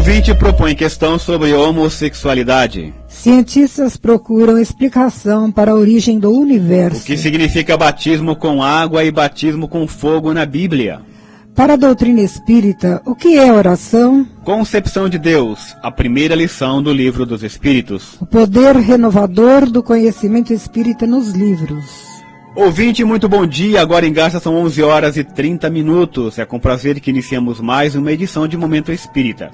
Ouvinte propõe questão sobre homossexualidade. Cientistas procuram explicação para a origem do universo. O que significa batismo com água e batismo com fogo na Bíblia? Para a doutrina espírita, o que é oração? Concepção de Deus, a primeira lição do Livro dos Espíritos. O poder renovador do conhecimento espírita nos livros. Ouvinte, muito bom dia. Agora em Garça são 11 horas e 30 minutos. É com prazer que iniciamos mais uma edição de Momento Espírita.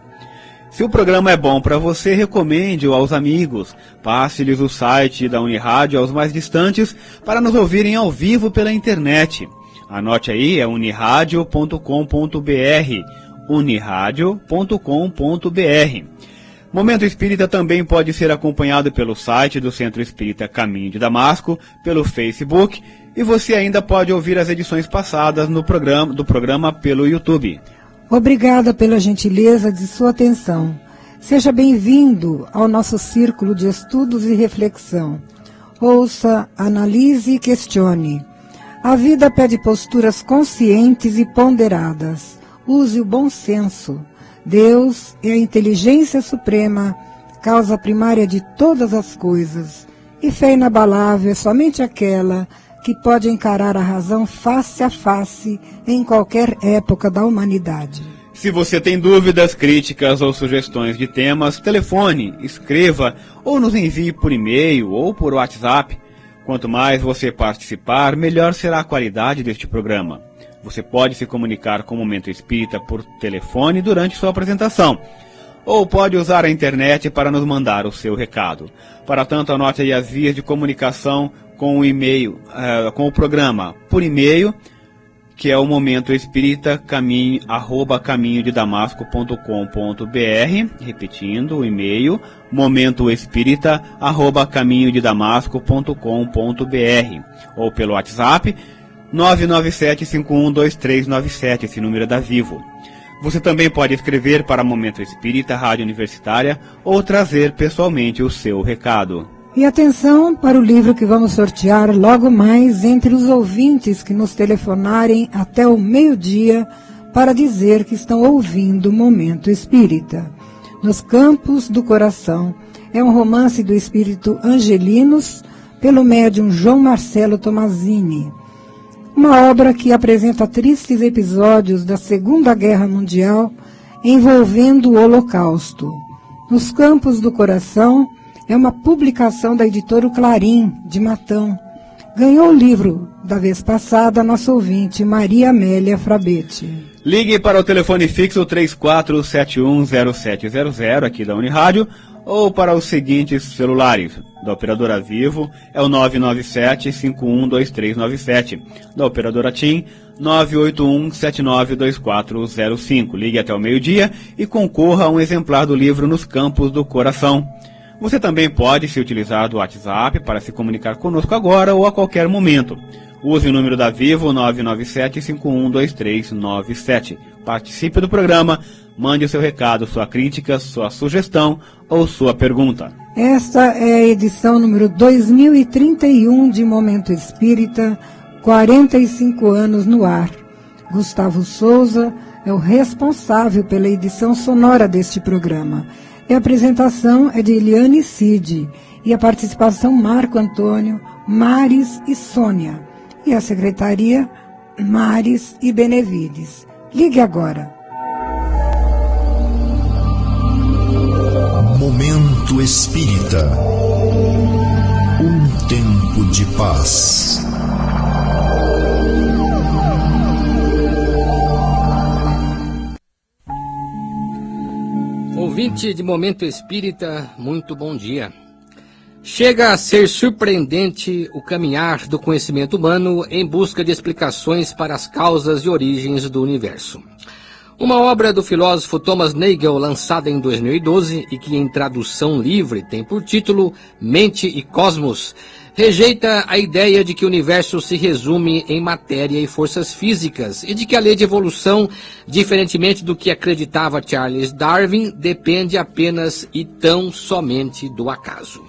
Se o programa é bom para você, recomende-o aos amigos. Passe-lhes o site da Unirádio aos mais distantes para nos ouvirem ao vivo pela internet. Anote aí, é uniradio.com.br, uniradio.com.br. Momento Espírita também pode ser acompanhado pelo site do Centro Espírita Caminho de Damasco, pelo Facebook, e você ainda pode ouvir as edições passadas do programa pelo YouTube. Obrigada pela gentileza de sua atenção. Seja bem-vindo ao nosso círculo de estudos e reflexão. Ouça, analise e questione. A vida pede posturas conscientes e ponderadas. Use o bom senso. Deus é a inteligência suprema, causa primária de todas as coisas. E fé inabalável é somente aquela que pode encarar a razão face a face em qualquer época da humanidade. Se você tem dúvidas, críticas ou sugestões de temas, telefone, escreva ou nos envie por e-mail ou por WhatsApp. Quanto mais você participar, melhor será a qualidade deste programa. Você pode se comunicar com o Momento Espírita por telefone durante sua apresentação, ou pode usar a internet para nos mandar o seu recado. Para tanto, anote aí as vias de comunicação com o e-mail, com o programa por e-mail, que é o Momento Espírita caminhodedamasco.com.br, repetindo o e-mail, momentoespírita@caminhodedamasco.com.br, ou pelo WhatsApp 997-512397, esse número é da Vivo. Você também pode escrever para Momento Espírita, Rádio Universitária, ou trazer pessoalmente o seu recado. E atenção para o livro que vamos sortear logo mais entre os ouvintes que nos telefonarem até o meio-dia para dizer que estão ouvindo o Momento Espírita. Nos Campos do Coração é um romance do espírito Angelinos pelo médium João Marcelo Tomazini. Uma obra que apresenta tristes episódios da Segunda Guerra Mundial envolvendo o Holocausto. Nos Campos do Coração é uma publicação da editora Clarim, de Matão. Ganhou o livro da vez passada a nossa ouvinte Maria Amélia Frabetti. Ligue para o telefone fixo 34710700 aqui da Unirádio, ou para os seguintes celulares. Da operadora Vivo é o 997-512397. Da operadora TIM, 981-792405. Ligue até o meio-dia e concorra a um exemplar do livro Nos Campos do Coração. Você também pode se utilizar do WhatsApp para se comunicar conosco agora ou a qualquer momento. Use o número da Vivo 997-512397. Participe do programa, mande o seu recado, sua crítica, sua sugestão ou sua pergunta. Esta é a edição número 2031 de Momento Espírita, 45 anos no ar. Gustavo Souza é o responsável pela edição sonora deste programa. E a apresentação é de Eliane Cid e a participação Marco Antônio, Maris e Sônia. E a secretaria, Maris e Benevides. Ligue agora. Momento Espírita. Um tempo de paz. Ouvinte de Momento Espírita, muito bom dia. Chega a ser surpreendente o caminhar do conhecimento humano em busca de explicações para as causas e origens do universo. Uma obra do filósofo Thomas Nagel, lançada em 2012 e que em tradução livre tem por título Mente e Cosmos, rejeita a ideia de que o universo se resume em matéria e forças físicas e de que a lei de evolução, diferentemente do que acreditava Charles Darwin, depende apenas e tão somente do acaso.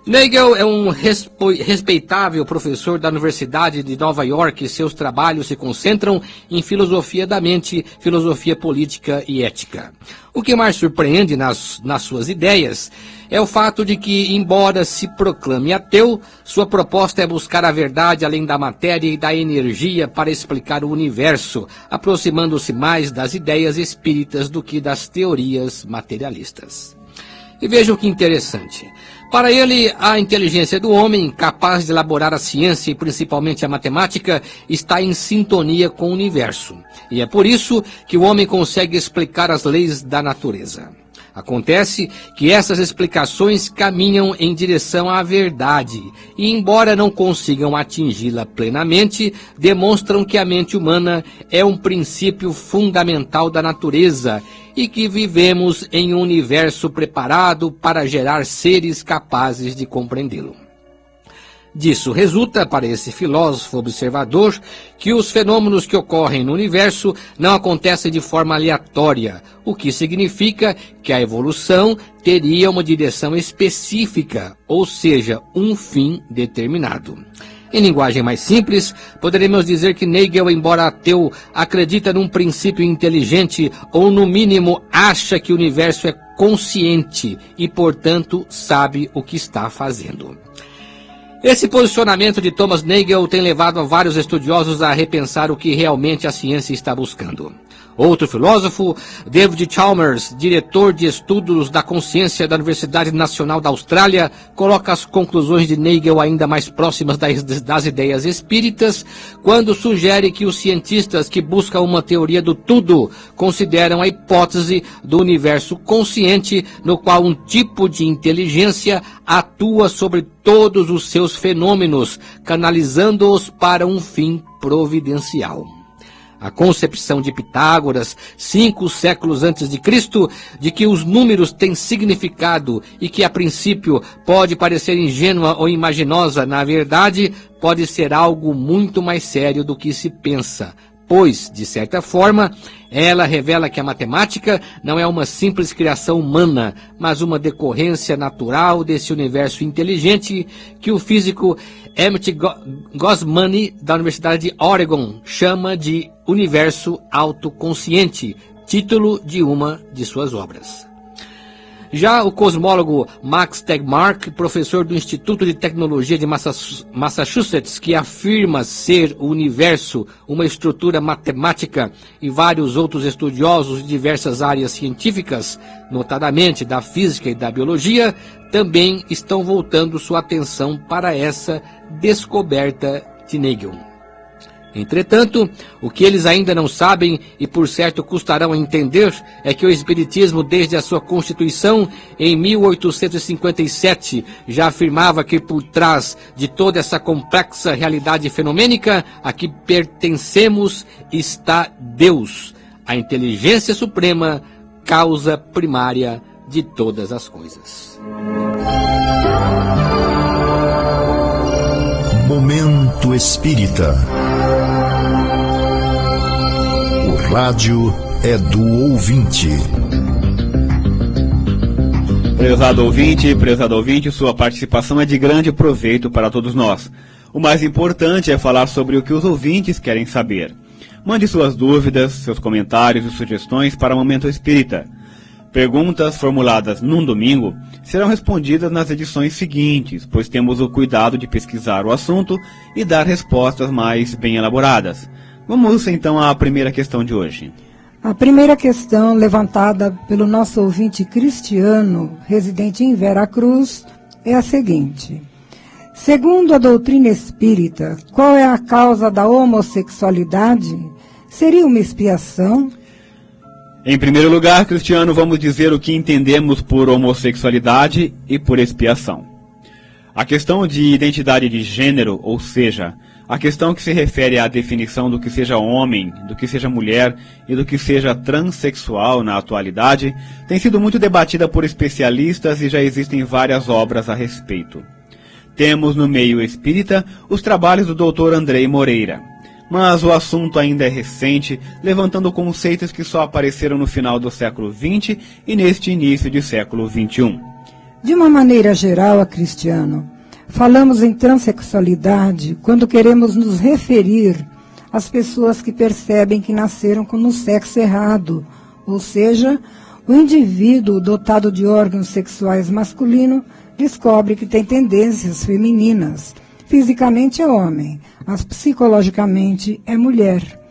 Nagel é um respeitável professor da Universidade de Nova York e seus trabalhos se concentram em filosofia da mente, filosofia política e ética. O que mais surpreende nas suas ideias é o fato de que, embora se proclame ateu, sua proposta é buscar a verdade além da matéria e da energia para explicar o universo, aproximando-se mais das ideias espíritas do que das teorias materialistas. E vejam que interessante. Para ele, a inteligência do homem, capaz de elaborar a ciência e principalmente a matemática, está em sintonia com o universo. E é por isso que o homem consegue explicar as leis da natureza. Acontece que essas explicações caminham em direção à verdade e, embora não consigam atingi-la plenamente, demonstram que a mente humana é um princípio fundamental da natureza e que vivemos em um universo preparado para gerar seres capazes de compreendê-lo. Disso resulta, para esse filósofo observador, que os fenômenos que ocorrem no universo não acontecem de forma aleatória, o que significa que a evolução teria uma direção específica, ou seja, um fim determinado. Em linguagem mais simples, poderemos dizer que Nagel, embora ateu, acredita num princípio inteligente ou, no mínimo, acha que o universo é consciente e, portanto, sabe o que está fazendo. Esse posicionamento de Thomas Nagel tem levado a vários estudiosos a repensar o que realmente a ciência está buscando. Outro filósofo, David Chalmers, diretor de estudos da consciência da Universidade Nacional da Austrália, coloca as conclusões de Nagel ainda mais próximas das ideias espíritas, quando sugere que os cientistas que buscam uma teoria do tudo consideram a hipótese do universo consciente, no qual um tipo de inteligência atua sobre todos os seus fenômenos, canalizando-os para um fim providencial. A concepção de Pitágoras, 5 séculos antes de Cristo, de que os números têm significado e que a princípio pode parecer ingênua ou imaginosa, na verdade pode ser algo muito mais sério do que se pensa, pois, de certa forma, ela revela que a matemática não é uma simples criação humana, mas uma decorrência natural desse universo inteligente que o físico Emmett Gosmani, da Universidade de Oregon, chama de universo autoconsciente, título de uma de suas obras. Já o cosmólogo Max Tegmark, professor do Instituto de Tecnologia de Massachusetts, que afirma ser o universo uma estrutura matemática, e vários outros estudiosos de diversas áreas científicas, notadamente da física e da biologia, também estão voltando sua atenção para essa descoberta de Nagel. Entretanto, o que eles ainda não sabem, e por certo custarão a entender, é que o Espiritismo, desde a sua constituição, em 1857, já afirmava que por trás de toda essa complexa realidade fenomênica a que pertencemos está Deus, a inteligência suprema, causa primária de todas as coisas. Momento Espírita. O rádio é do ouvinte. Prezado ouvinte, sua participação é de grande proveito para todos nós. O mais importante é falar sobre o que os ouvintes querem saber. Mande suas dúvidas, seus comentários e sugestões para o Momento Espírita. Perguntas formuladas num domingo serão respondidas nas edições seguintes, pois temos o cuidado de pesquisar o assunto e dar respostas mais bem elaboradas. Vamos então à primeira questão de hoje. A primeira questão, levantada pelo nosso ouvinte Cristiano, residente em Veracruz, é a seguinte: segundo a doutrina espírita, qual é a causa da homossexualidade? Seria uma expiação? Em primeiro lugar, Cristiano, vamos dizer o que entendemos por homossexualidade e por expiação. A questão de identidade de gênero, ou seja, a questão que se refere à definição do que seja homem, do que seja mulher e do que seja transexual na atualidade, tem sido muito debatida por especialistas e já existem várias obras a respeito. Temos no meio espírita os trabalhos do Dr. Andrei Moreira. Mas o assunto ainda é recente, levantando conceitos que só apareceram no final do século XX e neste início de século XXI. De uma maneira geral, Cristiano, falamos em transexualidade quando queremos nos referir às pessoas que percebem que nasceram no sexo errado, ou seja, o indivíduo dotado de órgãos sexuais masculino descobre que tem tendências femininas. Fisicamente é homem, mas psicologicamente é mulher.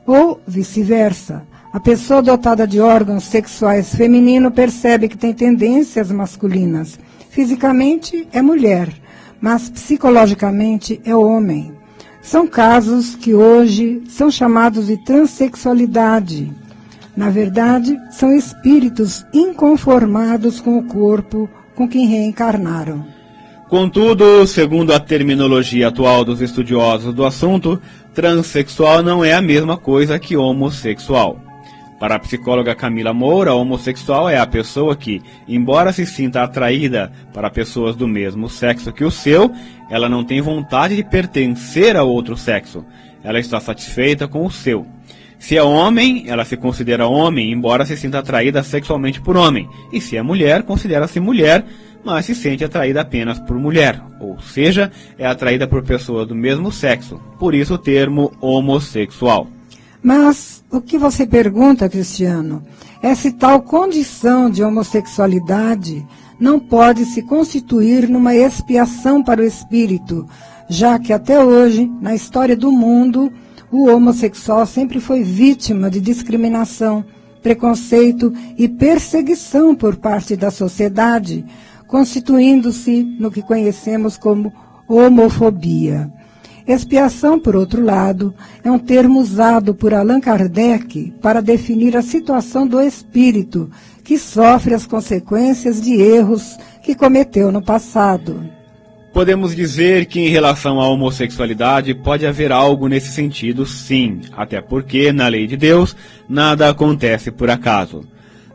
Ou vice-versa. A pessoa dotada de órgãos sexuais feminino percebe que tem tendências masculinas. Fisicamente é mulher, mas psicologicamente é homem. São casos que hoje são chamados de transexualidade. Na verdade, são espíritos inconformados com o corpo com quem reencarnaram. Contudo, segundo a terminologia atual dos estudiosos do assunto, transexual não é a mesma coisa que homossexual. Para a psicóloga Camila Moura, homossexual é a pessoa que, embora se sinta atraída para pessoas do mesmo sexo que o seu, ela não tem vontade de pertencer a outro sexo. Ela está satisfeita com o seu. Se é homem, ela se considera homem, embora se sinta atraída sexualmente por homem. E se é mulher, considera-se mulher, mas se sente atraída apenas por mulher. Ou seja, é atraída por pessoas do mesmo sexo. Por isso o termo homossexual. Mas o que você pergunta, Cristiano, é se tal condição de homossexualidade não pode se constituir numa expiação para o espírito, já que até hoje, na história do mundo, o homossexual sempre foi vítima de discriminação, preconceito e perseguição por parte da sociedade, constituindo-se no que conhecemos como homofobia. Expiação, por outro lado, é um termo usado por Allan Kardec para definir a situação do espírito que sofre as consequências de erros que cometeu no passado. Podemos dizer que em relação à homossexualidade pode haver algo nesse sentido, sim, até porque, na lei de Deus, nada acontece por acaso.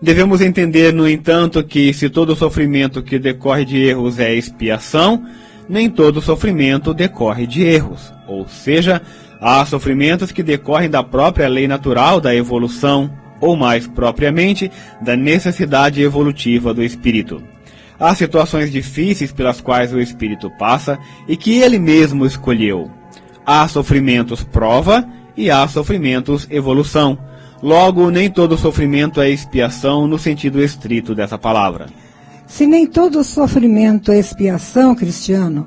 Devemos entender, no entanto, que se todo sofrimento que decorre de erros é expiação, nem todo sofrimento decorre de erros, ou seja, há sofrimentos que decorrem da própria lei natural da evolução, ou mais propriamente, da necessidade evolutiva do espírito. Há situações difíceis pelas quais o espírito passa e que ele mesmo escolheu. Há sofrimentos prova e há sofrimentos evolução. Logo, nem todo sofrimento é expiação no sentido estrito dessa palavra. Se nem todo sofrimento é expiação, Cristiano,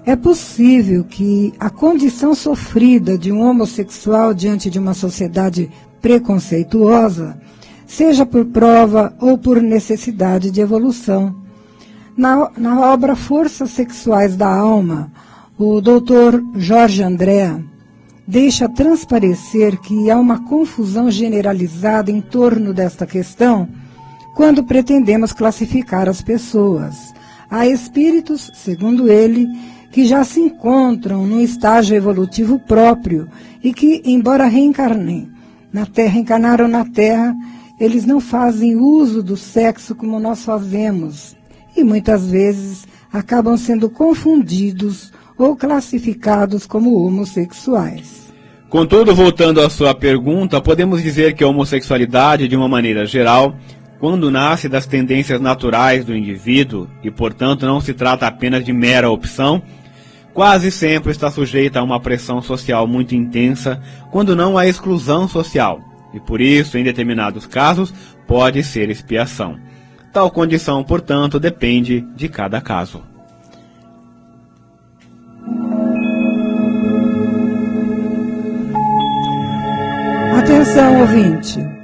é possível que a condição sofrida de um homossexual diante de uma sociedade preconceituosa seja por prova ou por necessidade de evolução. Na obra Forças Sexuais da Alma, o Dr. Jorge André deixa transparecer que há uma confusão generalizada em torno desta questão quando pretendemos classificar as pessoas. Há espíritos, segundo ele, que já se encontram num estágio evolutivo próprio e que, embora reencarnaram na Terra, eles não fazem uso do sexo como nós fazemos e muitas vezes acabam sendo confundidos ou classificados como homossexuais. Contudo, voltando à sua pergunta, podemos dizer que a homossexualidade, de uma maneira geral, quando nasce das tendências naturais do indivíduo, e portanto não se trata apenas de mera opção, quase sempre está sujeita a uma pressão social muito intensa, quando não a exclusão social, e por isso, em determinados casos, pode ser expiação. Tal condição, portanto, depende de cada caso. Atenção, ouvinte!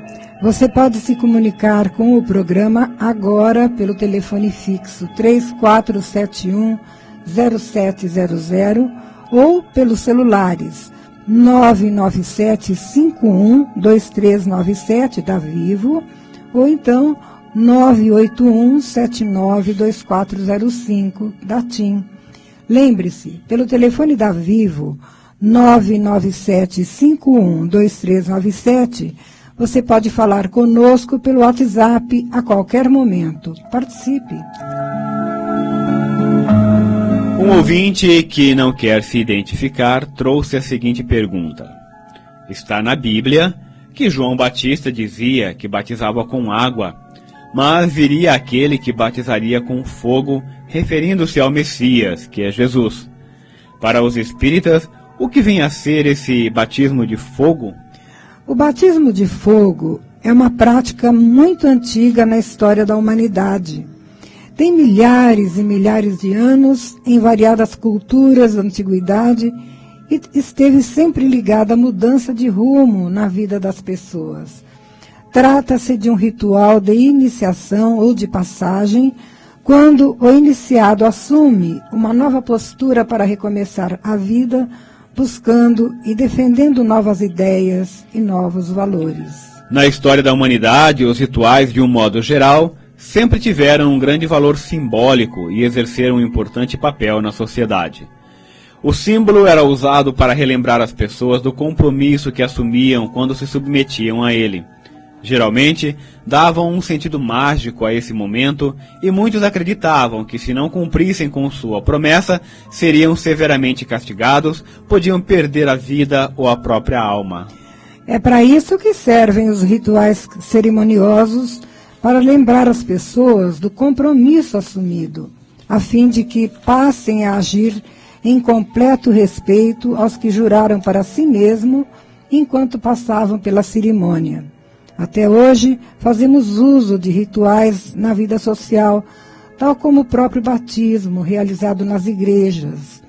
Você pode se comunicar com o programa agora pelo telefone fixo 3471-0700 ou pelos celulares 997-51-2397 da Vivo ou então 981-792405 da TIM. Lembre-se, pelo telefone da Vivo 997-51-2397 você pode falar conosco pelo WhatsApp a qualquer momento. Participe! Um ouvinte que não quer se identificar trouxe a seguinte pergunta. Está na Bíblia que João Batista dizia que batizava com água, mas viria aquele que batizaria com fogo, referindo-se ao Messias, que é Jesus. Para os espíritas, o que vem a ser esse batismo de fogo? O batismo de fogo é uma prática muito antiga na história da humanidade. Tem milhares e milhares de anos em variadas culturas da antiguidade e esteve sempre ligada à mudança de rumo na vida das pessoas. Trata-se de um ritual de iniciação ou de passagem, quando o iniciado assume uma nova postura para recomeçar a vida, buscando e defendendo novas ideias e novos valores. Na história da humanidade, os rituais, de um modo geral, sempre tiveram um grande valor simbólico e exerceram um importante papel na sociedade. O símbolo era usado para relembrar as pessoas do compromisso que assumiam quando se submetiam a ele. Geralmente, davam um sentido mágico a esse momento e muitos acreditavam que, se não cumprissem com sua promessa, seriam severamente castigados, podiam perder a vida ou a própria alma. É para isso que servem os rituais cerimoniosos, para lembrar as pessoas do compromisso assumido, a fim de que passem a agir em completo respeito aos que juraram para si mesmo enquanto passavam pela cerimônia. Até hoje, fazemos uso de rituais na vida social, tal como o próprio batismo, realizado nas igrejas.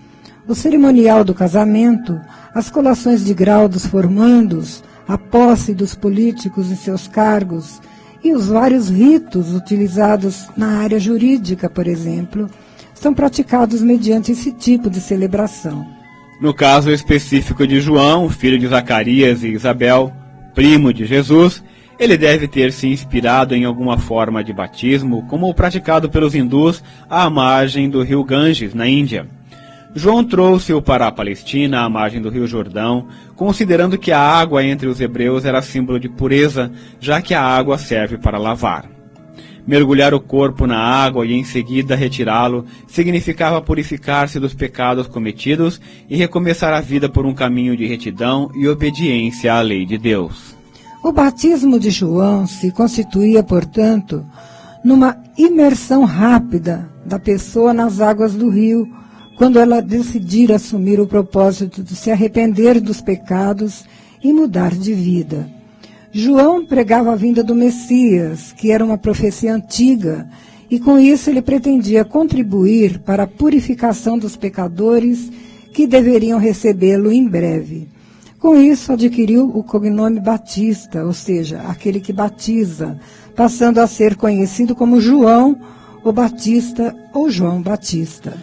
O cerimonial do casamento, as colações de grau dos formandos, a posse dos políticos em seus cargos e os vários ritos utilizados na área jurídica, por exemplo, são praticados mediante esse tipo de celebração. No caso específico de João, filho de Zacarias e Isabel, primo de Jesus, ele deve ter se inspirado em alguma forma de batismo, como o praticado pelos hindus à margem do rio Ganges, na Índia. João trouxe-o para a Palestina, à margem do rio Jordão, considerando que a água entre os hebreus era símbolo de pureza, já que a água serve para lavar. Mergulhar o corpo na água e em seguida retirá-lo significava purificar-se dos pecados cometidos e recomeçar a vida por um caminho de retidão e obediência à lei de Deus. O batismo de João se constituía, portanto, numa imersão rápida da pessoa nas águas do rio, quando ela decidir assumir o propósito de se arrepender dos pecados e mudar de vida. João pregava a vinda do Messias, que era uma profecia antiga, e com isso ele pretendia contribuir para a purificação dos pecadores que deveriam recebê-lo em breve. Com isso, adquiriu o cognome Batista, ou seja, aquele que batiza, passando a ser conhecido como João, o Batista ou João Batista.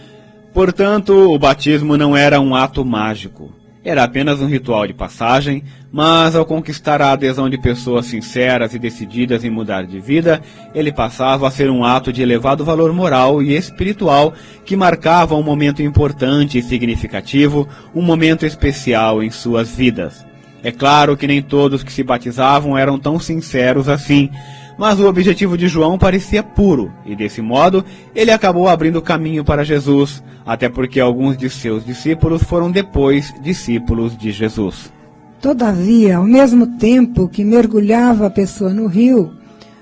Portanto, o batismo não era um ato mágico. Era apenas um ritual de passagem, mas ao conquistar a adesão de pessoas sinceras e decididas em mudar de vida, ele passava a ser um ato de elevado valor moral e espiritual que marcava um momento importante e significativo, um momento especial em suas vidas. É claro que nem todos que se batizavam eram tão sinceros assim, mas o objetivo de João parecia puro, e desse modo ele acabou abrindo caminho para Jesus, até porque alguns de seus discípulos foram depois discípulos de Jesus. Todavia, ao mesmo tempo que mergulhava a pessoa no rio,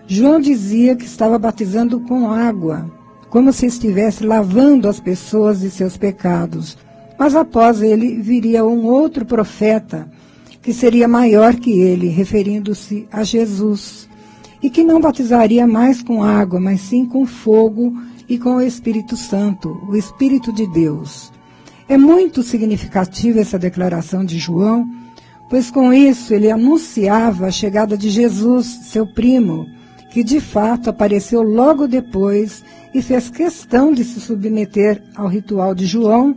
João dizia que estava batizando com água, como se estivesse lavando as pessoas de seus pecados. Mas após ele viria um outro profeta, que seria maior que ele, referindo-se a Jesus, e que não batizaria mais com água, mas sim com fogo e com o Espírito Santo, o Espírito de Deus. É muito significativa essa declaração de João, pois com isso ele anunciava a chegada de Jesus, seu primo, que de fato apareceu logo depois e fez questão de se submeter ao ritual de João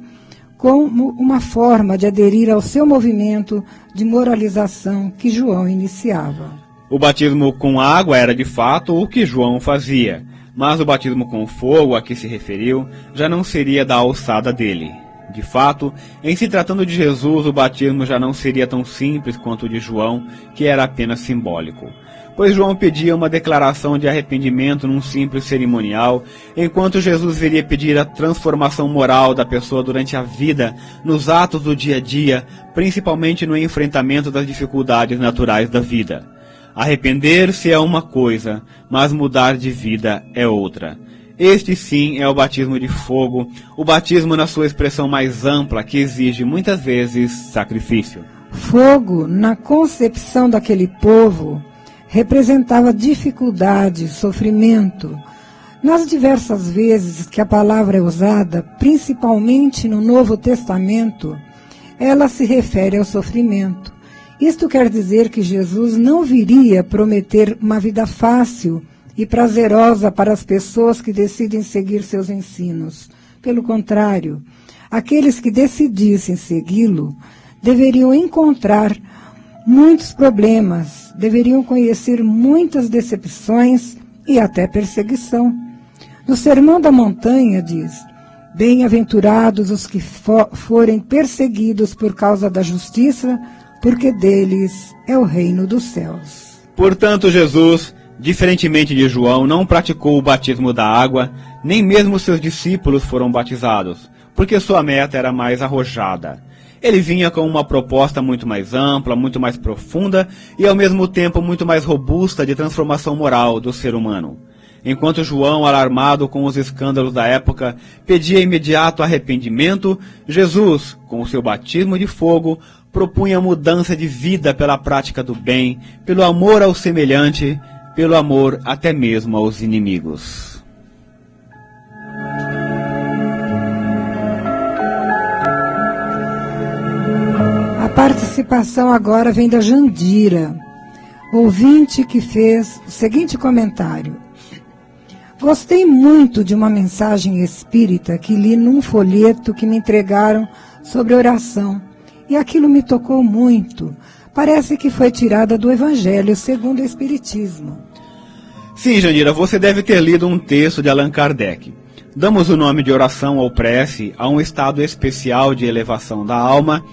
como uma forma de aderir ao seu movimento de moralização que João iniciava. O batismo com água era de fato o que João fazia, mas o batismo com fogo a que se referiu já não seria da alçada dele. De fato, em se tratando de Jesus, o batismo já não seria tão simples quanto o de João, que era apenas simbólico. Pois João pedia uma declaração de arrependimento num simples cerimonial, enquanto Jesus viria pedir a transformação moral da pessoa durante a vida, nos atos do dia a dia, principalmente no enfrentamento das dificuldades naturais da vida. Arrepender-se é uma coisa, mas mudar de vida é outra. Este sim é o batismo de fogo, o batismo na sua expressão mais ampla, que exige muitas vezes sacrifício. Fogo, na concepção daquele povo, representava dificuldade, sofrimento. Nas diversas vezes que a palavra é usada, principalmente no Novo Testamento, ela se refere ao sofrimento. Isto quer dizer que Jesus não viria prometer uma vida fácil e prazerosa para as pessoas que decidem seguir seus ensinos. Pelo contrário, aqueles que decidissem segui-lo deveriam encontrar muitos problemas, deveriam conhecer muitas decepções e até perseguição. No Sermão da Montanha diz: bem-aventurados os que forem perseguidos por causa da justiça, porque deles é o reino dos céus. Portanto, Jesus, diferentemente de João, não praticou o batismo da água, nem mesmo seus discípulos foram batizados, porque sua meta era mais arrojada. Ele vinha com uma proposta muito mais ampla, muito mais profunda e, ao mesmo tempo, muito mais robusta de transformação moral do ser humano. Enquanto João, alarmado com os escândalos da época, pedia imediato arrependimento, Jesus, com o seu batismo de fogo, propunha mudança de vida pela prática do bem, pelo amor ao semelhante, pelo amor até mesmo aos inimigos. A participação agora vem da Jandira, ouvinte que fez o seguinte comentário. Gostei muito de uma mensagem espírita que li num folheto que me entregaram sobre oração. E aquilo me tocou muito. Parece que foi tirada do Evangelho segundo o Espiritismo. Sim, Jandira, você deve ter lido um texto de Allan Kardec. Damos o nome de oração ou prece a um estado especial de elevação da alma,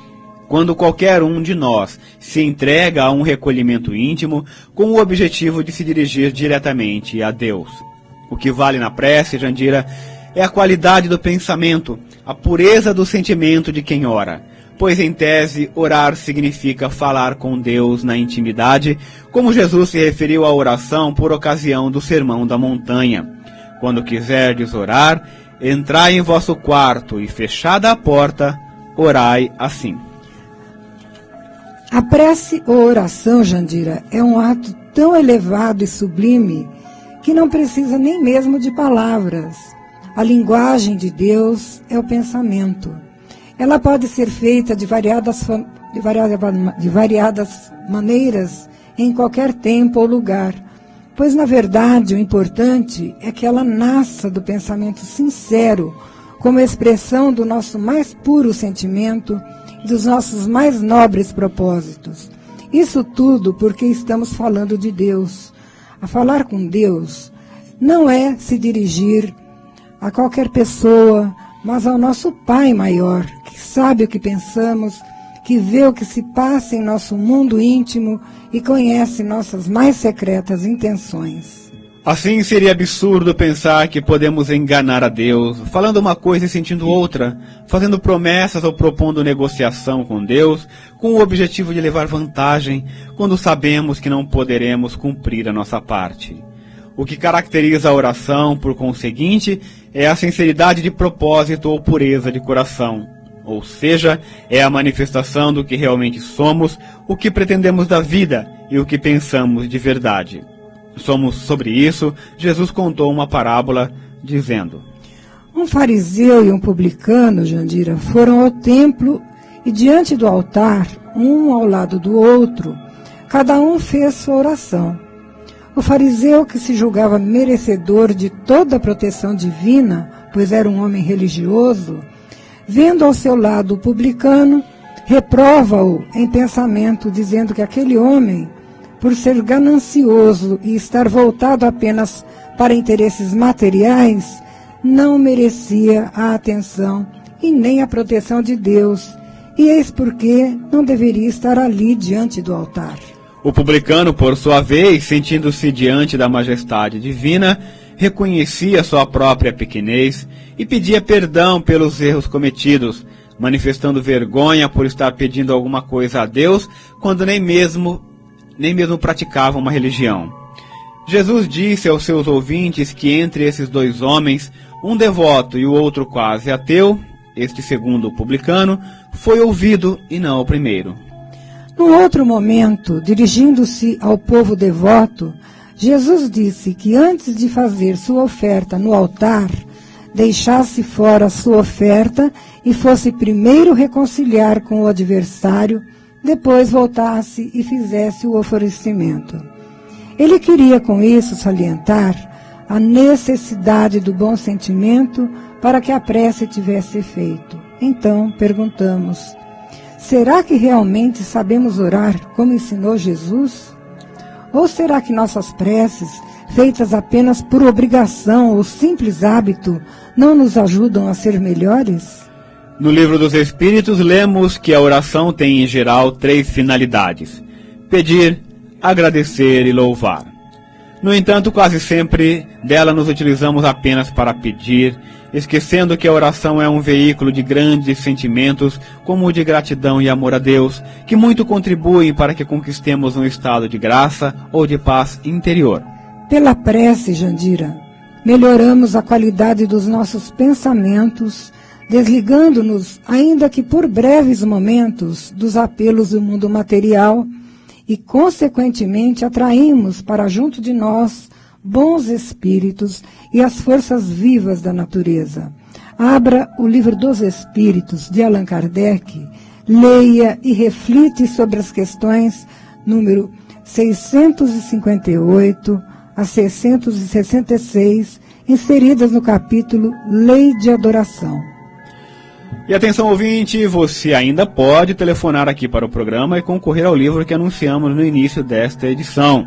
quando qualquer um de nós se entrega a um recolhimento íntimo com o objetivo de se dirigir diretamente a Deus. O que vale na prece, Jandira, é a qualidade do pensamento, a pureza do sentimento de quem ora. Pois, em tese, orar significa falar com Deus na intimidade, como Jesus se referiu à oração por ocasião do Sermão da Montanha. Quando quiserdes orar, entrai em vosso quarto e, fechada a porta, orai assim. A prece ou oração, Jandira, é um ato tão elevado e sublime que não precisa nem mesmo de palavras. A linguagem de Deus é o pensamento. Ela pode ser feita de variadas maneiras, em qualquer tempo ou lugar, pois, na verdade, o importante é que ela nasça do pensamento sincero, como expressão do nosso mais puro sentimento e dos nossos mais nobres propósitos. Isso tudo porque estamos falando de Deus. A falar com Deus não é se dirigir a qualquer pessoa, mas ao nosso Pai maior, que sabe o que pensamos, que vê o que se passa em nosso mundo íntimo e conhece nossas mais secretas intenções. Assim, seria absurdo pensar que podemos enganar a Deus, falando uma coisa e sentindo outra, fazendo promessas ou propondo negociação com Deus, com o objetivo de levar vantagem, quando sabemos que não poderemos cumprir a nossa parte. O que caracteriza a oração, por conseguinte, é a sinceridade de propósito ou pureza de coração. Ou seja, é a manifestação do que realmente somos, o que pretendemos da vida e o que pensamos de verdade. Sobre isso, Jesus contou uma parábola, dizendo: Um fariseu e um publicano, Jandira, foram ao templo e diante do altar, um ao lado do outro, cada um fez sua oração. O fariseu, que se julgava merecedor de toda a proteção divina, pois era um homem religioso, vendo ao seu lado o publicano, reprova-o em pensamento, dizendo que aquele homem, por ser ganancioso e estar voltado apenas para interesses materiais, não merecia a atenção e nem a proteção de Deus, e eis porque não deveria estar ali diante do altar. O publicano, por sua vez, sentindo-se diante da majestade divina, reconhecia sua própria pequenez e pedia perdão pelos erros cometidos, manifestando vergonha por estar pedindo alguma coisa a Deus, quando nem mesmo nem mesmo praticavam uma religião. Jesus disse aos seus ouvintes que entre esses dois homens, um devoto e o outro quase ateu, este segundo publicano, foi ouvido e não o primeiro. No outro momento, dirigindo-se ao povo devoto, Jesus disse que antes de fazer sua oferta no altar, deixasse fora sua oferta e fosse primeiro reconciliar com o adversário, depois voltasse e fizesse o oferecimento. Ele queria com isso salientar a necessidade do bom sentimento para que a prece tivesse efeito. Então, perguntamos, será que realmente sabemos orar como ensinou Jesus? Ou será que nossas preces, feitas apenas por obrigação ou simples hábito, não nos ajudam a ser melhores? No Livro dos Espíritos, lemos que a oração tem, em geral, 3 finalidades: pedir, agradecer e louvar. No entanto, quase sempre dela nos utilizamos apenas para pedir, esquecendo que a oração é um veículo de grandes sentimentos, como o de gratidão e amor a Deus, que muito contribuem para que conquistemos um estado de graça ou de paz interior. Pela prece, Jandira, melhoramos a qualidade dos nossos pensamentos, desligando-nos, ainda que por breves momentos, dos apelos do mundo material e, consequentemente, atraímos para junto de nós bons espíritos e as forças vivas da natureza. Abra o Livro dos Espíritos, de Allan Kardec, leia e reflite sobre as questões número 658 a 666, inseridas no capítulo Lei de Adoração. E atenção, ouvinte, você ainda pode telefonar aqui para o programa e concorrer ao livro que anunciamos no início desta edição.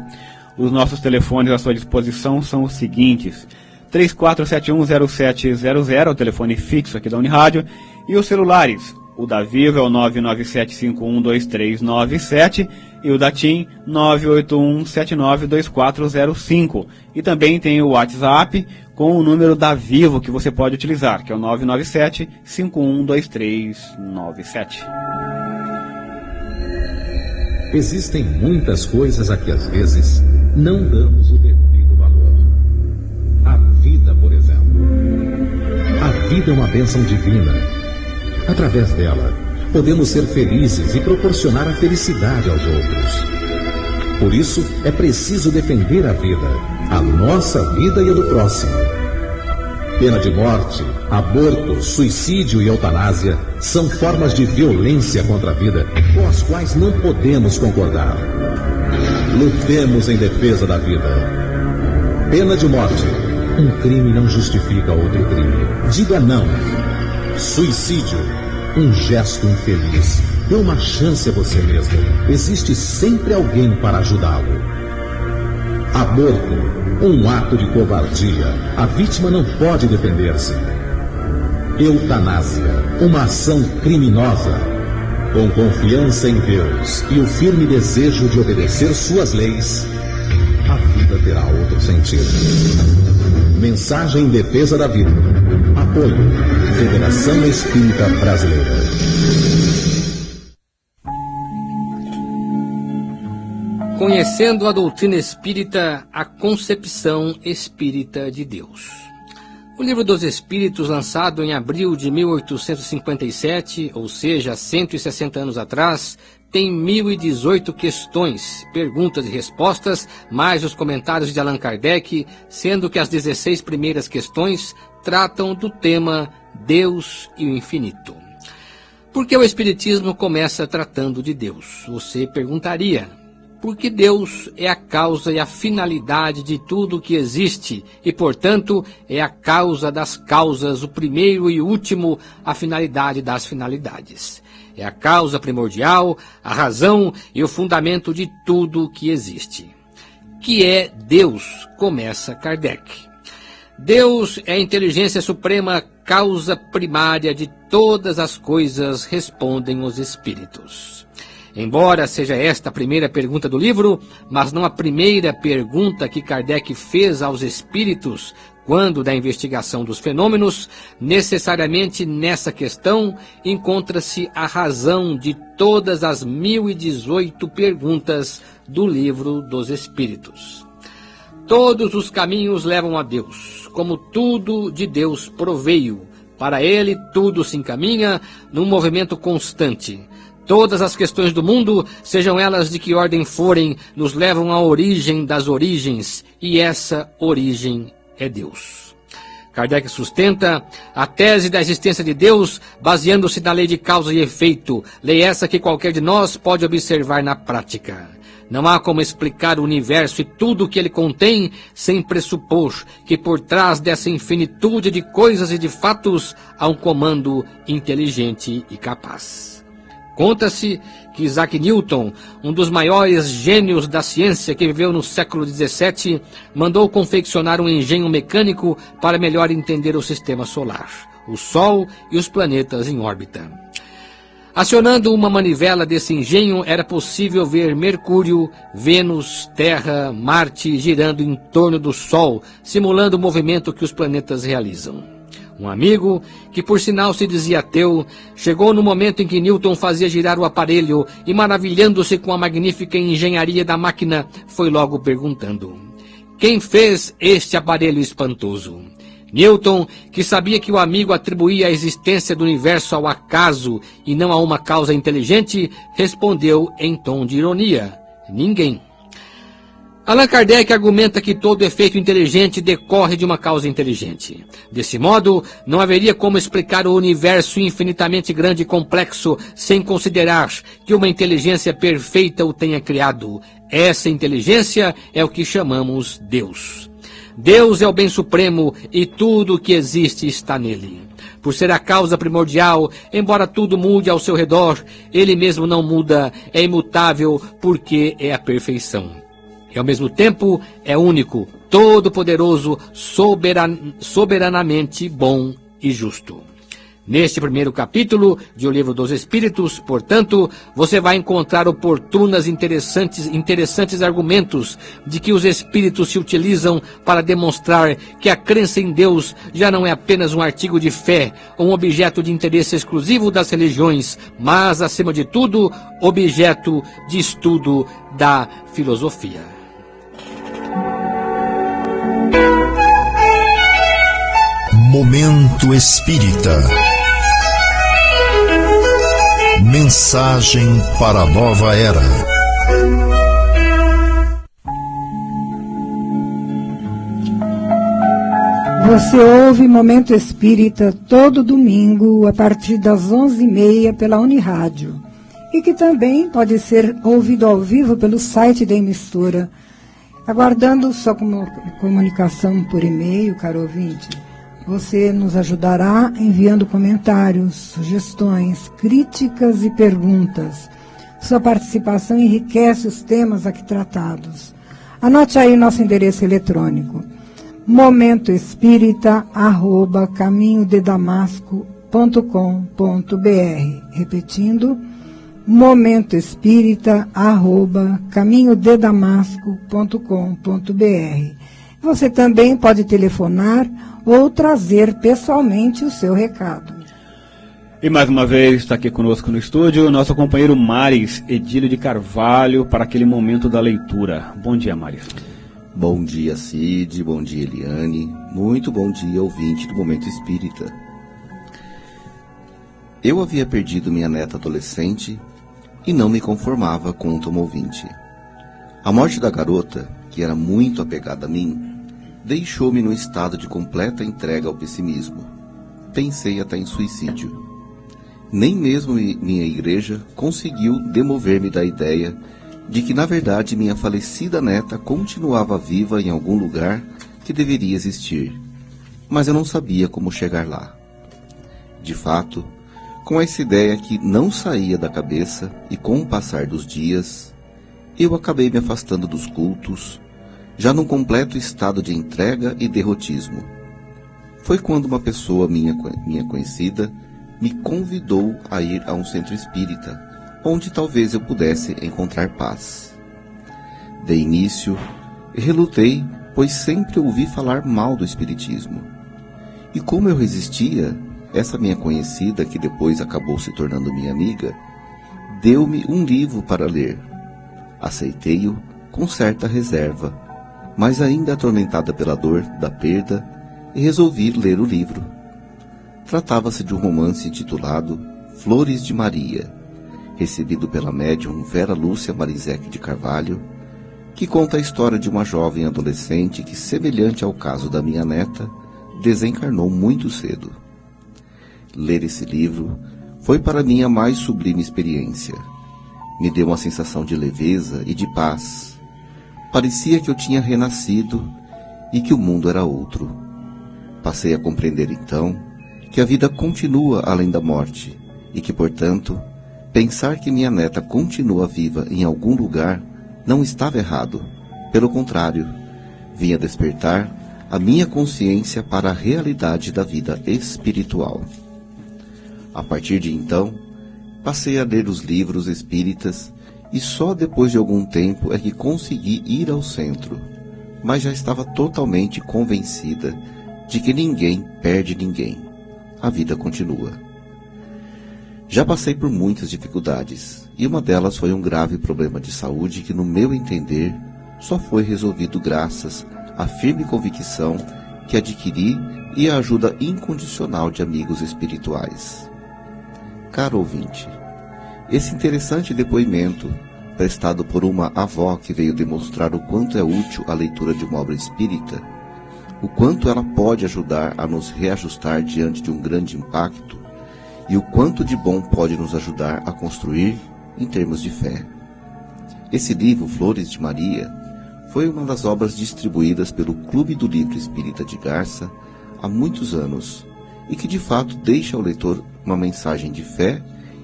Os nossos telefones à sua disposição são os seguintes: 34710700, o telefone fixo aqui da Unirádio, e os celulares. O da Vivo é o 997512397 e o da TIM 981792405. E também tem o WhatsApp com o número da Vivo que você pode utilizar, que é o 997512397. Existem muitas coisas a que às vezes não damos o devido valor. A vida, por exemplo. A vida é uma bênção divina. Através dela, podemos ser felizes e proporcionar a felicidade aos outros. Por isso, é preciso defender a vida, a nossa vida e a do próximo. Pena de morte, aborto, suicídio e eutanásia são formas de violência contra a vida com as quais não podemos concordar. Lutemos em defesa da vida. Pena de morte. Um crime não justifica outro crime. Diga não. Suicídio. Um gesto infeliz. Dê uma chance a você mesmo. Existe sempre alguém para ajudá-lo. Aborto. Um ato de covardia. A vítima não pode defender-se. Eutanásia. Uma ação criminosa. Com confiança em Deus e o firme desejo de obedecer suas leis, a vida terá outro sentido. Mensagem em defesa da vida. Apoio. Federação Espírita Brasileira. Conhecendo a doutrina espírita, a concepção espírita de Deus. O Livro dos Espíritos, lançado em abril de 1857, ou seja, 160 anos atrás, tem 1018 questões, perguntas e respostas, mais os comentários de Allan Kardec, sendo que as 16 primeiras questões tratam do tema Deus e o Infinito. Por que o Espiritismo começa tratando de Deus? Você perguntaria. Porque Deus é a causa e a finalidade de tudo o que existe e, portanto, é a causa das causas, o primeiro e último, a finalidade das finalidades. É a causa primordial, a razão e o fundamento de tudo o que existe. Que é Deus? Começa Kardec. Deus é a inteligência suprema, causa primária de todas as coisas, respondem os espíritos. Embora seja esta a primeira pergunta do livro, mas não a primeira pergunta que Kardec fez aos espíritos, Quando da investigação dos fenômenos, necessariamente nessa questão encontra-se a razão de todas as 1018 perguntas do Livro dos Espíritos. Todos os caminhos levam a Deus, como tudo de Deus proveio. Para Ele tudo se encaminha num movimento constante. Todas as questões do mundo, sejam elas de que ordem forem, nos levam à origem das origens, e essa origem é Deus. Kardec sustenta a tese da existência de Deus baseando-se na lei de causa e efeito, lei essa que qualquer de nós pode observar na prática. Não há como explicar o universo e tudo o que ele contém sem pressupor que por trás dessa infinitude de coisas e de fatos há um comando inteligente e capaz. Conta-se que Isaac Newton, um dos maiores gênios da ciência que viveu no século XVII, mandou confeccionar um engenho mecânico para melhor entender o sistema solar, o Sol e os planetas em órbita. Acionando uma manivela desse engenho, era possível ver Mercúrio, Vênus, Terra, Marte girando em torno do Sol, simulando o movimento que os planetas realizam. Um amigo, que por sinal se dizia ateu, chegou no momento em que Newton fazia girar o aparelho e, maravilhando-se com a magnífica engenharia da máquina, foi logo perguntando: quem fez este aparelho espantoso? Newton, que sabia que o amigo atribuía a existência do universo ao acaso e não a uma causa inteligente, respondeu em tom de ironia: ninguém. Allan Kardec argumenta que todo efeito inteligente decorre de uma causa inteligente. Desse modo, não haveria como explicar o universo infinitamente grande e complexo sem considerar que uma inteligência perfeita o tenha criado. Essa inteligência é o que chamamos Deus. Deus é o bem supremo e tudo o que existe está nele. Por ser a causa primordial, embora tudo mude ao seu redor, ele mesmo não muda, é imutável porque é a perfeição. E ao mesmo tempo é único, todo-poderoso, soberanamente bom e justo. Neste primeiro capítulo de O Livro dos Espíritos, portanto, você vai encontrar oportunas e interessantes argumentos de que os espíritos se utilizam para demonstrar que a crença em Deus já não é apenas um artigo de fé ou um objeto de interesse exclusivo das religiões, mas, acima de tudo, objeto de estudo da filosofia. Momento Espírita. Mensagem para a nova era. Você ouve Momento Espírita todo domingo a partir das 11h30 pela Unirádio e que também pode ser ouvido ao vivo pelo site da emissora. Aguardando sua comunicação por e-mail, caro ouvinte. Você nos ajudará enviando comentários, sugestões, críticas e perguntas. Sua participação enriquece os temas aqui tratados. Anote aí nosso endereço eletrônico: momentoespírita@caminhodedamasco.com.br. Repetindo, momentoespírita@caminhodedamasco.com.br. Você também pode telefonar ou trazer pessoalmente o seu recado. E mais uma vez está aqui conosco no estúdio nosso companheiro Maris Edílio de Carvalho para aquele momento da leitura. Bom dia, Maris. Bom dia, Cid. Bom dia, Eliane. Muito bom dia, ouvinte do Momento Espírita. Eu havia perdido minha neta adolescente e não me conformava com o tomo ouvinte. A morte da garota, que era muito apegada a mim, deixou-me no estado de completa entrega ao pessimismo. Pensei até em suicídio. Nem mesmo minha igreja conseguiu demover-me da ideia de que, na verdade, minha falecida neta continuava viva em algum lugar que deveria existir, mas eu não sabia como chegar lá. De fato, com essa ideia que não saía da cabeça e com o passar dos dias, eu acabei me afastando dos cultos, já num completo estado de entrega e derrotismo. Foi quando uma pessoa minha conhecida me convidou a ir a um centro espírita, onde talvez eu pudesse encontrar paz. De início, relutei pois sempre ouvi falar mal do espiritismo. E como eu resistia, essa minha conhecida, que depois acabou se tornando minha amiga, deu-me um livro para ler. Aceitei-o com certa reserva, mas ainda atormentada pela dor da perda, e resolvi ler o livro. Tratava-se de um romance intitulado Flores de Maria, recebido pela médium Vera Lúcia Marizek de Carvalho, que conta a história de uma jovem adolescente que, semelhante ao caso da minha neta, desencarnou muito cedo. Ler esse livro foi para mim a mais sublime experiência. Me deu uma sensação de leveza e de paz. Parecia que eu tinha renascido e que o mundo era outro. Passei a compreender então que a vida continua além da morte e que, portanto, pensar que minha neta continua viva em algum lugar não estava errado. Pelo contrário, vinha despertar a minha consciência para a realidade da vida espiritual. A partir de então, passei a ler os livros espíritas e só depois de algum tempo é que consegui ir ao centro, mas já estava totalmente convencida de que ninguém perde ninguém. A vida continua. Já passei por muitas dificuldades, e uma delas foi um grave problema de saúde que, no meu entender, só foi resolvido graças à firme convicção que adquiri e a ajuda incondicional de amigos espirituais. Caro ouvinte, esse interessante depoimento, prestado por uma avó que veio demonstrar o quanto é útil a leitura de uma obra espírita, o quanto ela pode ajudar a nos reajustar diante de um grande impacto, e o quanto de bom pode nos ajudar a construir em termos de fé. Esse livro, Flores de Maria, foi uma das obras distribuídas pelo Clube do Livro Espírita de Garça há muitos anos, e que de fato deixa ao leitor uma mensagem de fé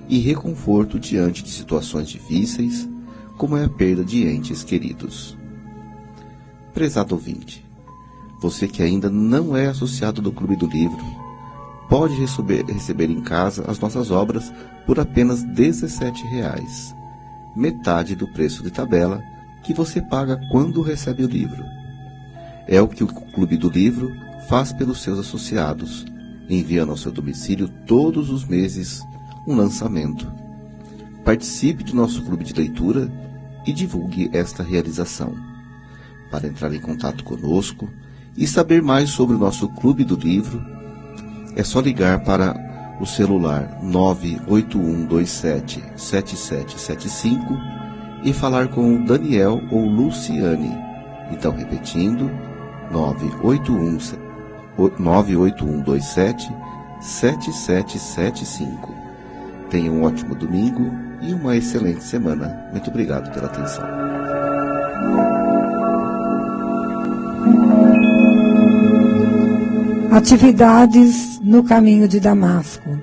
e reconforto diante de situações difíceis, como é a perda de entes queridos. Prezado ouvinte, você que ainda não é associado do Clube do Livro, pode receber em casa as nossas obras por apenas R$ 17, metade do preço de tabela que você paga quando recebe o livro. É o que o Clube do Livro faz pelos seus associados, enviando ao seu domicílio todos os meses um lançamento. Participe de nosso clube de leitura e divulgue esta realização. Para entrar em contato conosco e saber mais sobre o nosso Clube do Livro, é só ligar para o celular 981277775 e falar com o Daniel ou Luciane. Então, repetindo, 981277775. Tenha um ótimo domingo e uma excelente semana. Muito obrigado pela atenção. Atividades no caminho de Damasco.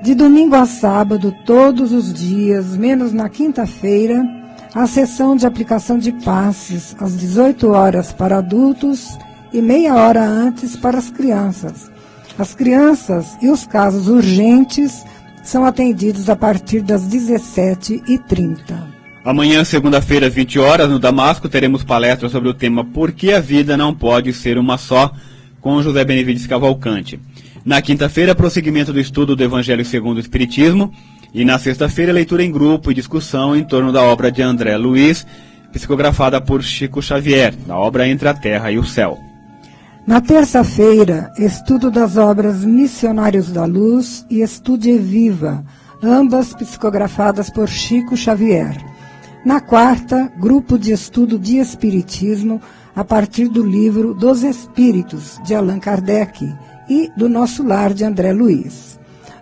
De domingo a sábado, todos os dias, menos na quinta-feira, a sessão de aplicação de passes às 18 horas para adultos e meia hora antes para as crianças. As crianças e os casos urgentes são atendidos a partir das 17h30. Amanhã, segunda-feira, 20 horas, no Damasco, teremos palestra sobre o tema Por que a vida não pode ser uma só, com José Benevides Cavalcante. Na quinta-feira, prosseguimento do estudo do Evangelho segundo o Espiritismo. E na sexta-feira, leitura em grupo e discussão em torno da obra de André Luiz, psicografada por Chico Xavier, na obra Entre a Terra e o Céu. Na terça-feira, estudo das obras Missionários da Luz e Estude Viva, ambas psicografadas por Chico Xavier. Na quarta, grupo de estudo de Espiritismo, a partir do livro Dos Espíritos, de Allan Kardec, e do Nosso Lar, de André Luiz.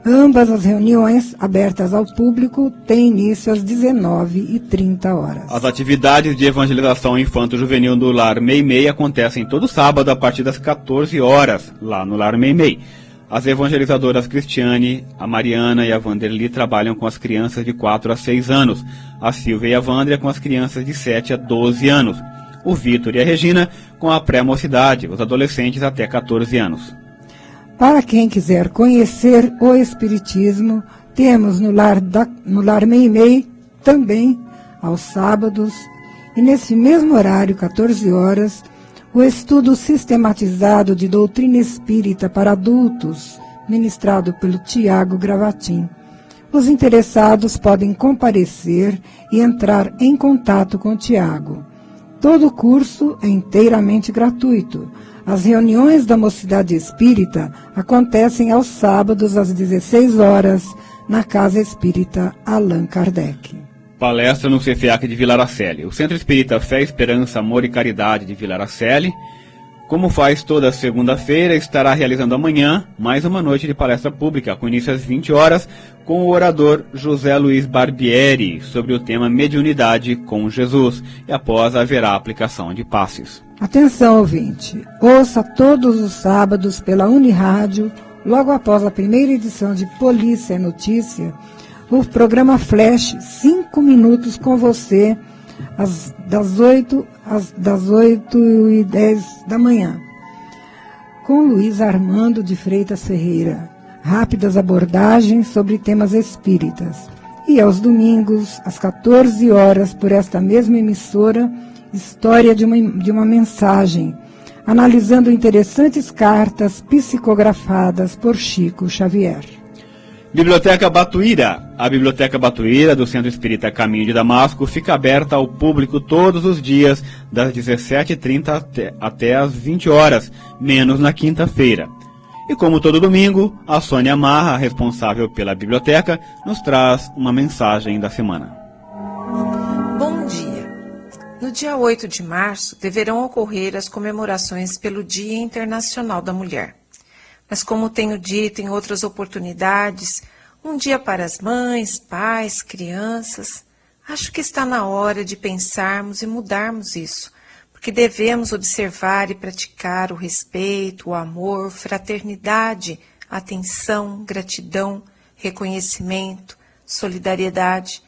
Ambas as reuniões, abertas ao público, têm início às 19h30. As atividades de evangelização infanto-juvenil no Lar Meimei acontecem todo sábado a partir das 14 horas, lá no Lar Meimei. As evangelizadoras Cristiane, a Mariana e a Vanderly trabalham com as crianças de 4 a 6 anos, a Silvia e a Vandria com as crianças de 7 a 12 anos, o Vitor e a Regina com a pré-mocidade, os adolescentes até 14 anos. Para quem quiser conhecer o Espiritismo, temos no Lar Meimei, também aos sábados, e nesse mesmo horário, 14 horas, o estudo sistematizado de doutrina espírita para adultos, ministrado pelo Tiago Gravatin. Os interessados podem comparecer e entrar em contato com o Tiago. Todo o curso é inteiramente gratuito. As reuniões da Mocidade Espírita acontecem aos sábados às 16 horas na Casa Espírita Allan Kardec. Palestra no CFEAC de Vila Araceli. O Centro Espírita Fé, Esperança, Amor e Caridade de Vila Araceli, como faz toda segunda-feira, estará realizando amanhã mais uma noite de palestra pública, com início às 20 horas, com o orador José Luiz Barbieri, sobre o tema Mediunidade com Jesus, e após haverá a aplicação de passes. Atenção, ouvinte! Ouça todos os sábados pela Unirádio, logo após a primeira edição de Polícia e Notícia, o programa Flash 5 minutos com você, das 8h10 da manhã, com Luiz Armando de Freitas Ferreira. Rápidas abordagens sobre temas espíritas. E aos domingos, às 14 horas, por esta mesma emissora, História de uma Mensagem, analisando interessantes cartas psicografadas por Chico Xavier. Biblioteca Batuíra. A Biblioteca Batuíra do Centro Espírita Caminho de Damasco fica aberta ao público todos os dias, das 17h30 até as 20 horas, menos na quinta-feira. E como todo domingo, a Sônia Marra, responsável pela biblioteca, nos traz uma mensagem da semana. Bom dia. No dia 8 de março, deverão ocorrer as comemorações pelo Dia Internacional da Mulher. Mas como tenho dito em outras oportunidades, um dia para as mães, pais, crianças, acho que está na hora de pensarmos e mudarmos isso, porque devemos observar e praticar o respeito, o amor, fraternidade, atenção, gratidão, reconhecimento, solidariedade,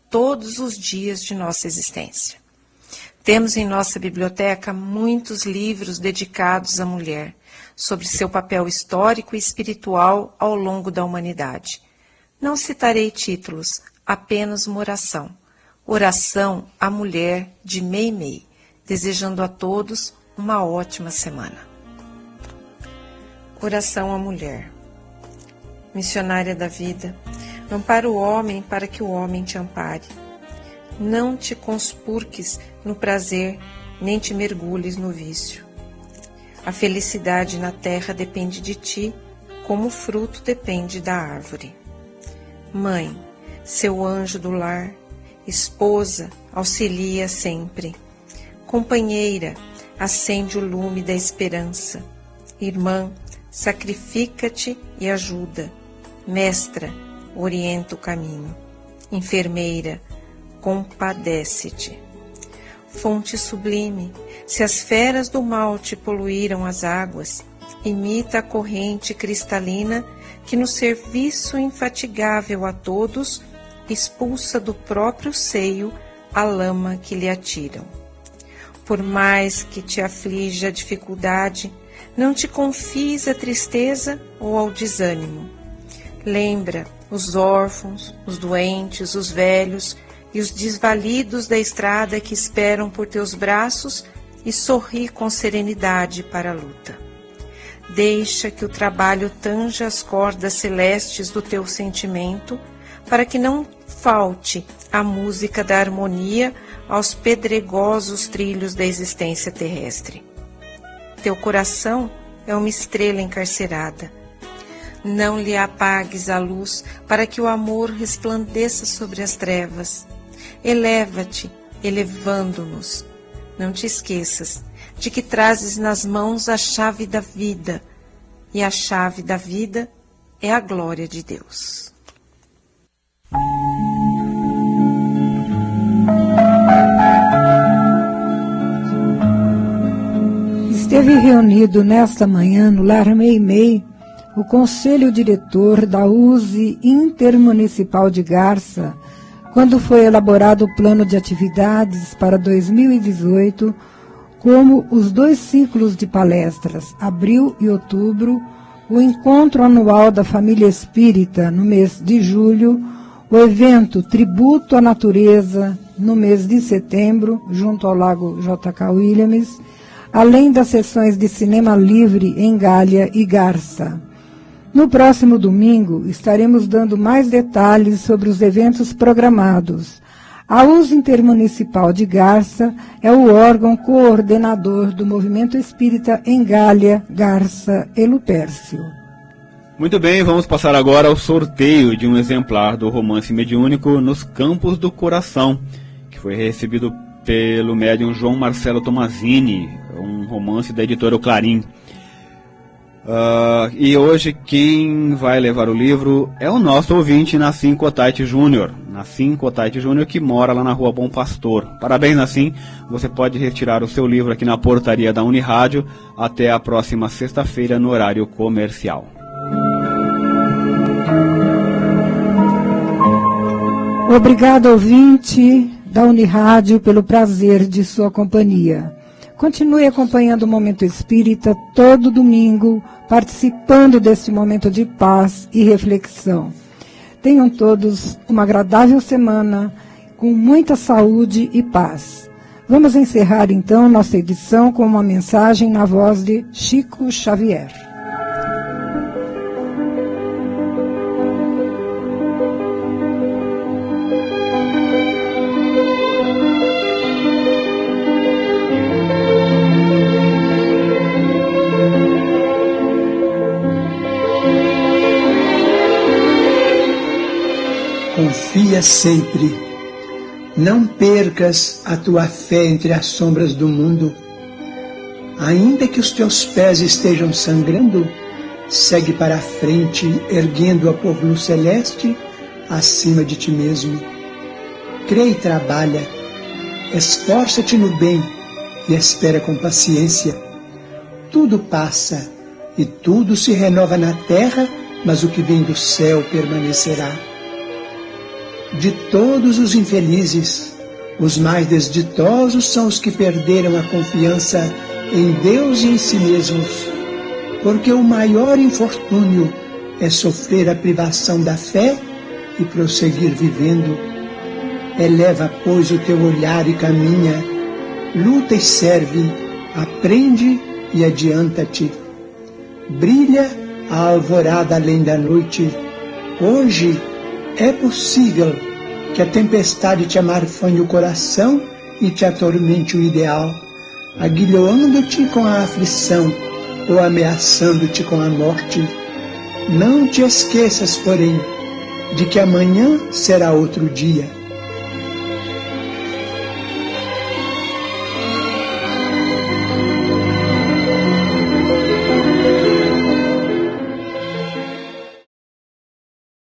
todos os dias de nossa existência. Temos em nossa biblioteca muitos livros dedicados à mulher, sobre seu papel histórico e espiritual ao longo da humanidade. Não citarei títulos, apenas uma oração. Oração à Mulher, de Meimei, desejando a todos uma ótima semana. Oração à Mulher. Missionária da vida, ampara o homem para que o homem te ampare. Não te conspurques no prazer, nem te mergulhes no vício. A felicidade na terra depende de ti, como o fruto depende da árvore. Mãe, seu anjo do lar, esposa, auxilia sempre. Companheira, acende o lume da esperança. Irmã, sacrifica-te e ajuda. Mestra, orienta o caminho. Enfermeira, compadece-te. Fonte sublime, se as feras do mal te poluíram as águas, imita a corrente cristalina que no serviço infatigável a todos expulsa do próprio seio a lama que lhe atiram. Por mais que te aflija a dificuldade, não te confies à tristeza ou ao desânimo. Lembra os órfãos, os doentes, os velhos e os desvalidos da estrada que esperam por teus braços e sorri com serenidade para a luta. Deixa que o trabalho tanja as cordas celestes do teu sentimento, para que não falte a música da harmonia aos pedregosos trilhos da existência terrestre. Teu coração é uma estrela encarcerada. Não lhe apagues a luz para que o amor resplandeça sobre as trevas. Eleva-te, elevando-nos. Não te esqueças de que trazes nas mãos a chave da vida, e a chave da vida é a glória de Deus. Esteve reunido nesta manhã no Lar Meimei o Conselho Diretor da USE Intermunicipal de Garça, quando foi elaborado o plano de atividades para 2018, como os 2 ciclos de palestras, abril e outubro, o encontro anual da família espírita no mês de julho, o evento Tributo à Natureza no mês de setembro, junto ao Lago J.K. Williams, além das sessões de cinema livre em Gália e Garça. No próximo domingo, estaremos dando mais detalhes sobre os eventos programados. A US Intermunicipal de Garça é o órgão coordenador do Movimento Espírita em Gália, Garça e Lupércio. Muito bem, vamos passar agora ao sorteio de um exemplar do romance mediúnico Nos Campos do Coração, que foi recebido pelo médium João Marcelo Tomazini, um romance da editora Clarim. E hoje quem vai levar o livro é o nosso ouvinte, Nassim Cotaiti Júnior. Nassim Cotaiti Júnior, que mora lá na Rua Bom Pastor. Parabéns, Nassim. Você pode retirar o seu livro aqui na portaria da Unirádio até a próxima sexta-feira no horário comercial. Obrigado, ouvinte da Unirádio, pelo prazer de sua companhia. Continue acompanhando o Momento Espírita todo domingo, participando deste momento de paz e reflexão. Tenham todos uma agradável semana, com muita saúde e paz. Vamos encerrar então nossa edição com uma mensagem na voz de Chico Xavier. Confia sempre. Não percas a tua fé entre as sombras do mundo. Ainda que os teus pés estejam sangrando, segue para a frente, erguendo-a por luz celeste acima de ti mesmo. Crê e trabalha. Esforça-te no bem e espera com paciência. Tudo passa e tudo se renova na terra, mas o que vem do céu permanecerá. De todos os infelizes, os mais desditosos são os que perderam a confiança em Deus e em si mesmos, porque o maior infortúnio é sofrer a privação da fé e prosseguir vivendo. Eleva, pois, o teu olhar e caminha, luta e serve, aprende e adianta-te. Brilha a alvorada além da noite. Hoje é possível que a tempestade te amarfanhe o coração e te atormente o ideal, aguilhoando-te com a aflição ou ameaçando-te com a morte. Não te esqueças, porém, de que amanhã será outro dia.